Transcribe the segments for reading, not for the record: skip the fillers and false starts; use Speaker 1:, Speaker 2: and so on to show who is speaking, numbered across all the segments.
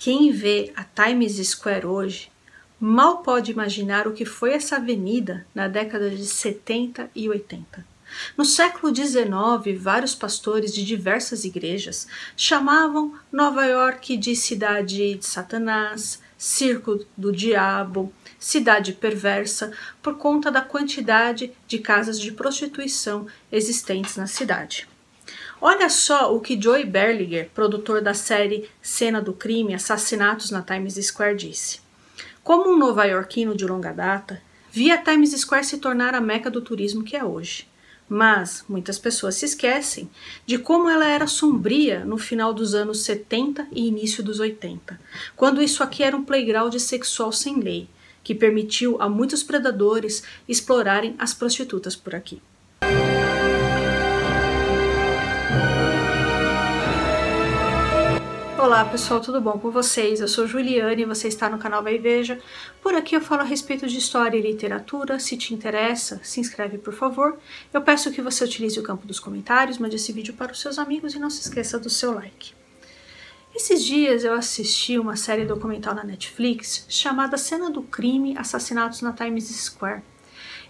Speaker 1: Quem vê a Times Square hoje mal pode imaginar o que foi essa avenida na década de 70 e 80. No século XIX, vários pastores de diversas igrejas chamavam Nova York de cidade de Satanás, circo do diabo, cidade perversa, por conta da quantidade de casas de prostituição existentes na cidade. Olha só o que Joey Berlinger, produtor da série Cena do Crime, Assassinatos na Times Square, disse. Como um nova-iorquino de longa data, vi a Times Square se tornar a meca do turismo que é hoje. Mas muitas pessoas se esquecem de como ela era sombria no final dos anos 70 e início dos 80, quando isso aqui era um playground sexual sem lei, que permitiu a muitos predadores explorarem as prostitutas por aqui. Olá pessoal, tudo bom com vocês? Eu sou Juliane e você está no canal Vai e Veja. Por aqui eu falo a respeito de história e literatura. Se te interessa, se inscreve por favor. Eu peço que você utilize o campo dos comentários, mande esse vídeo para os seus amigos e não se esqueça do seu like. Esses dias eu assisti uma série documental na Netflix chamada Cena do Crime, Assassinatos na Times Square.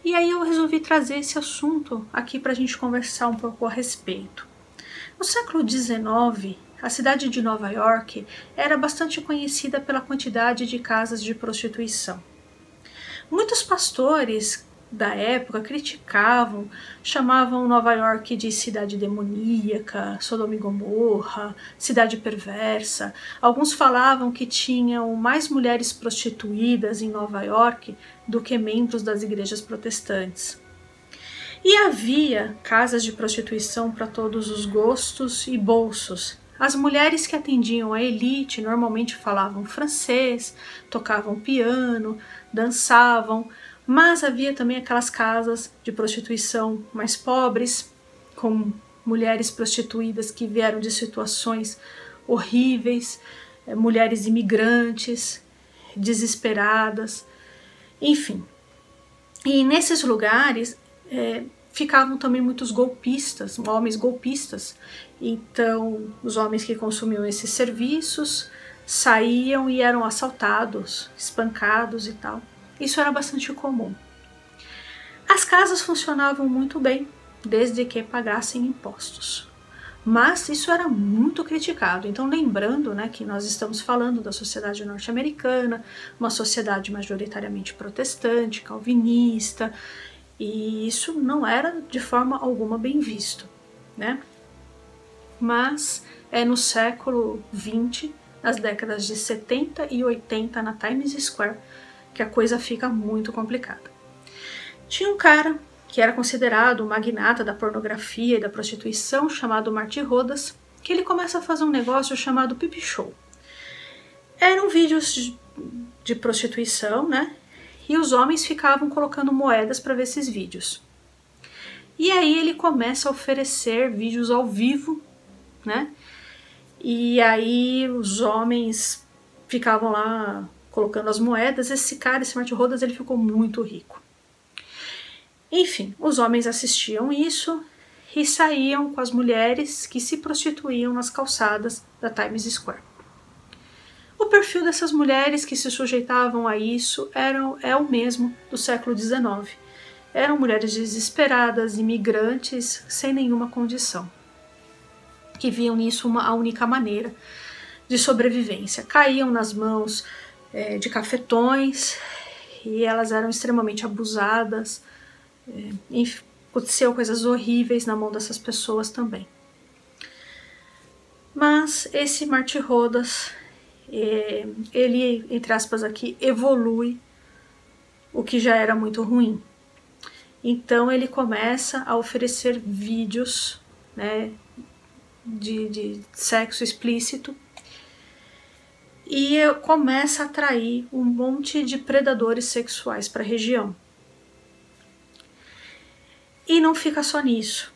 Speaker 1: E aí eu resolvi trazer esse assunto aqui para a gente conversar um pouco a respeito. No século XIX, a cidade de Nova York era bastante conhecida pela quantidade de casas de prostituição. Muitos pastores da época criticavam, chamavam Nova York de cidade demoníaca, Sodoma e Gomorra, cidade perversa. Alguns falavam que tinham mais mulheres prostituídas em Nova York do que membros das igrejas protestantes. E havia casas de prostituição para todos os gostos e bolsos. As mulheres que atendiam a elite normalmente falavam francês, tocavam piano, dançavam, mas havia também aquelas casas de prostituição mais pobres, com mulheres prostituídas que vieram de situações horríveis, mulheres imigrantes, desesperadas, enfim. E nesses lugares ficavam também muitos golpistas, homens golpistas. Então, os homens que consumiam esses serviços saíam e eram assaltados, espancados e tal. Isso era bastante comum. As casas funcionavam muito bem, desde que pagassem impostos. Mas isso era muito criticado. Então, lembrando, né, que nós estamos falando da sociedade norte-americana, uma sociedade majoritariamente protestante, calvinista, e isso não era de forma alguma bem visto, né? Mas é no século XX, nas décadas de 70 e 80, na Times Square, que a coisa fica muito complicada. Tinha um cara que era considerado o magnata da pornografia e da prostituição, chamado Marty Rodas, que ele começa a fazer um negócio chamado Peep Show. Eram vídeos de prostituição, né? E os homens ficavam colocando moedas para ver esses vídeos. E aí ele começa a oferecer vídeos ao vivo, né? E aí os homens ficavam lá colocando as moedas. Esse cara, esse Marty Rodas, ele ficou muito rico. Enfim, os homens assistiam isso e saíam com as mulheres que se prostituíam nas calçadas da Times Square. O perfil dessas mulheres que se sujeitavam a isso é o mesmo do século XIX. Eram mulheres desesperadas, imigrantes, sem nenhuma condição, que viam nisso a única maneira de sobrevivência. Caíam nas mãos de cafetões e elas eram extremamente abusadas. Aconteceu coisas horríveis na mão dessas pessoas também. Mas esse Marty Rodas, ele, entre aspas aqui, evolui o que já era muito ruim. Então ele começa a oferecer vídeos, né, de sexo explícito e começa a atrair um monte de predadores sexuais para a região. E não fica só nisso.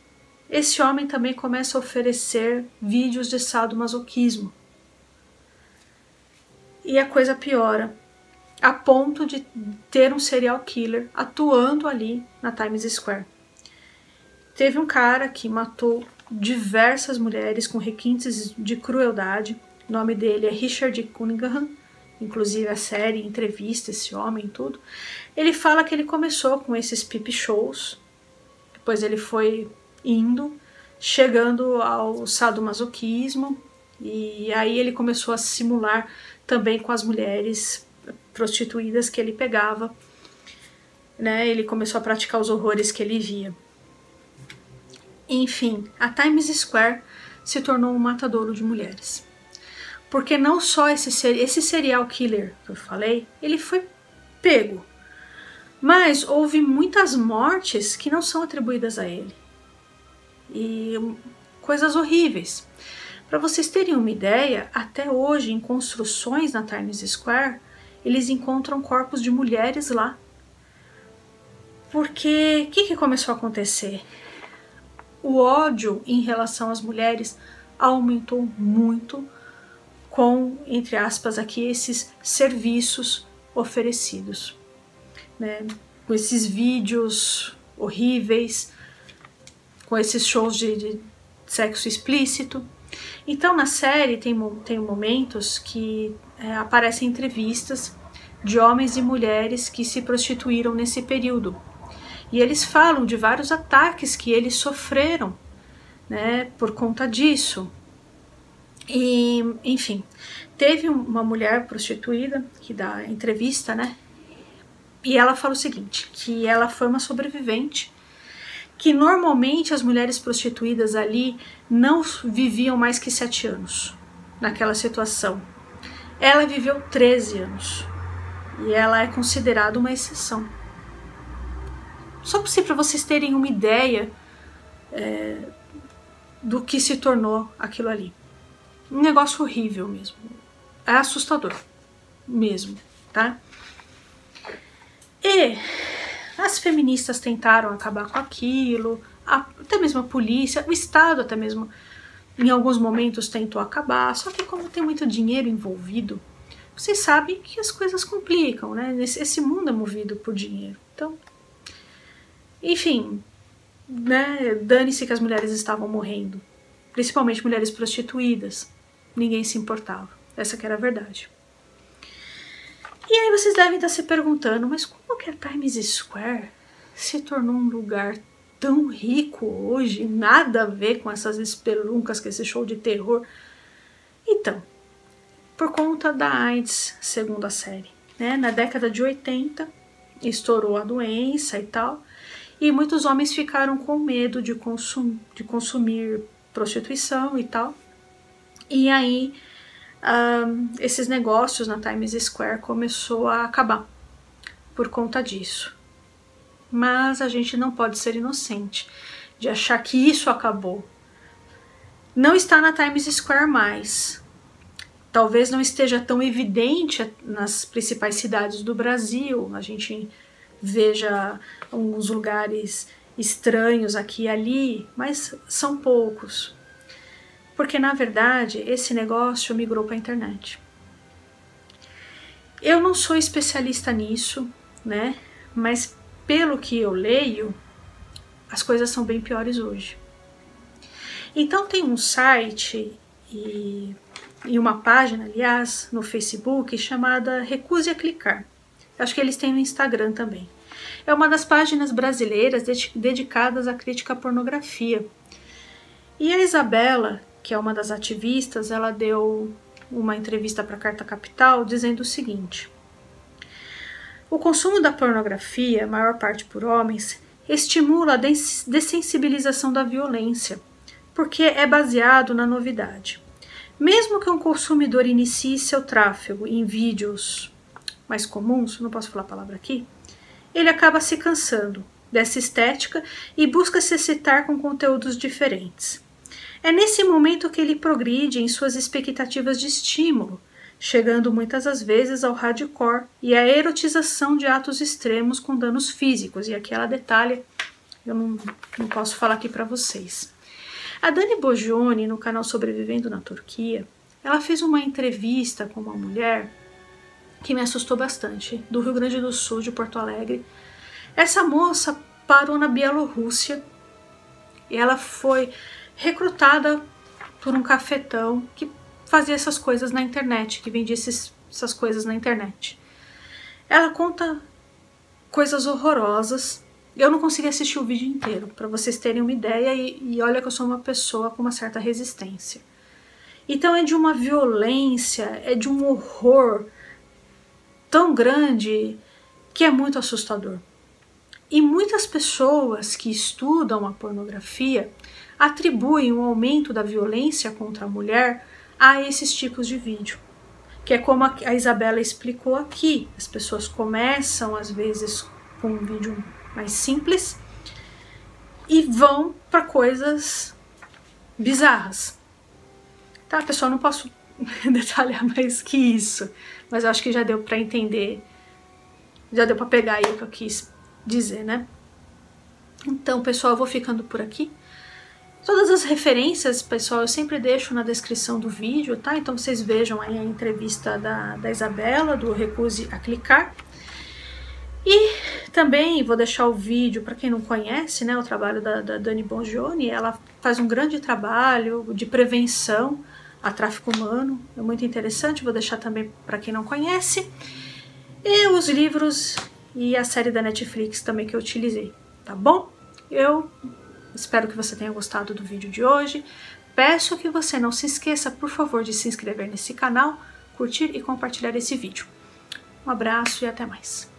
Speaker 1: Esse homem também começa a oferecer vídeos de sadomasoquismo. E a coisa piora, a ponto de ter um serial killer atuando ali na Times Square. Teve um cara que matou diversas mulheres com requintes de crueldade, O nome dele é Richard Cunningham, inclusive a série entrevista esse homem e tudo. Ele fala que ele começou com esses peep shows, depois ele foi indo, chegando ao sadomasoquismo, e aí ele começou a simular também com as mulheres prostituídas que ele pegava, né? Ele começou a praticar os horrores que ele via. Enfim, a Times Square se tornou um matadouro de mulheres. Porque não só esse serial killer que eu falei, ele foi pego, mas houve muitas mortes que não são atribuídas a ele. E coisas horríveis. Para vocês terem uma ideia, até hoje em construções na Times Square, eles encontram corpos de mulheres lá. Porque o que começou a acontecer? O ódio em relação às mulheres aumentou muito com, entre aspas, aqui, esses serviços oferecidos, né? Com esses vídeos horríveis, com esses shows de sexo explícito. Então, na série tem momentos que aparecem entrevistas de homens e mulheres que se prostituíram nesse período. E eles falam de vários ataques que eles sofreram, né, por conta disso. E, enfim, teve uma mulher prostituída que dá entrevista, né? E ela fala o seguinte, que ela foi uma sobrevivente, que normalmente as mulheres prostituídas ali não viviam mais que 7 anos naquela situação. Ela viveu 13 anos e ela é considerada uma exceção. Só para vocês terem uma ideia do que se tornou aquilo ali. Um negócio horrível mesmo. É assustador mesmo, tá? E as feministas tentaram acabar com aquilo, até mesmo a polícia, o Estado até mesmo em alguns momentos tentou acabar, só que como tem muito dinheiro envolvido, vocês sabem que as coisas complicam, né? Esse mundo é movido por dinheiro. Então, enfim, né? Dane-se que as mulheres estavam morrendo, principalmente mulheres prostituídas. Ninguém se importava, essa que era a verdade. E aí vocês devem estar se perguntando, mas como que a Times Square se tornou um lugar tão rico hoje, nada a ver com essas espeluncas, com esse show de terror? Então, por conta da AIDS, segundo a série, né? Na década de 80, estourou a doença e tal, e muitos homens ficaram com medo de consumir prostituição e tal. E aí, esses negócios na Times Square começou a acabar por conta disso. Mas a gente não pode ser inocente de achar que isso acabou. Não está na Times Square mais. Talvez não esteja tão evidente nas principais cidades do Brasil. A gente veja alguns lugares estranhos aqui e ali, mas são poucos. Porque, na verdade, esse negócio migrou para a internet. Eu não sou especialista nisso, né? Mas, pelo que eu leio, as coisas são bem piores hoje. Então, tem um site e uma página, aliás, no Facebook, chamada Recuse a Clicar. Acho que eles têm no Instagram também. É uma das páginas brasileiras dedicadas à crítica à pornografia. E a Isabela, que é uma das ativistas, ela deu uma entrevista para a Carta Capital dizendo o seguinte: o consumo da pornografia, a maior parte por homens, estimula a dessensibilização da violência, porque é baseado na novidade. Mesmo que um consumidor inicie seu tráfego em vídeos mais comuns, não posso falar a palavra aqui, ele acaba se cansando dessa estética e busca se excitar com conteúdos diferentes. É nesse momento que ele progride em suas expectativas de estímulo, chegando muitas das vezes ao hardcore e à erotização de atos extremos com danos físicos. E aqui ela detalha, eu não posso falar aqui para vocês. A Dani Bogioni, no canal Sobrevivendo na Turquia, ela fez uma entrevista com uma mulher que me assustou bastante, do Rio Grande do Sul, de Porto Alegre. Essa moça parou na Bielorrússia e ela foi recrutada por um cafetão que fazia essas coisas na internet, que vendia essas coisas na internet. Ela conta coisas horrorosas. Eu não consegui assistir o vídeo inteiro, para vocês terem uma ideia, e olha que eu sou uma pessoa com uma certa resistência. Então é de uma violência, é de um horror tão grande que é muito assustador. E muitas pessoas que estudam a pornografia atribuem o aumento da violência contra a mulher a esses tipos de vídeo. Que é como a Isabela explicou aqui, as pessoas começam às vezes com um vídeo mais simples e vão para coisas bizarras. Tá, pessoal, não posso detalhar mais que isso, mas eu acho que já deu para entender, já deu para pegar aí o que eu quis dizer, né? Então, pessoal, eu vou ficando por aqui. Todas as referências, pessoal, eu sempre deixo na descrição do vídeo, tá? Então vocês vejam aí a entrevista da Isabela, do Recuse a Clicar. E também vou deixar o vídeo, para quem não conhece, né, o trabalho da Dani Bongiorni. Ela faz um grande trabalho de prevenção a tráfico humano, é muito interessante, vou deixar também para quem não conhece. E os livros e a série da Netflix também que eu utilizei, tá bom? Eu espero que você tenha gostado do vídeo de hoje. Peço que você não se esqueça, por favor, de se inscrever nesse canal, curtir e compartilhar esse vídeo. Um abraço e até mais.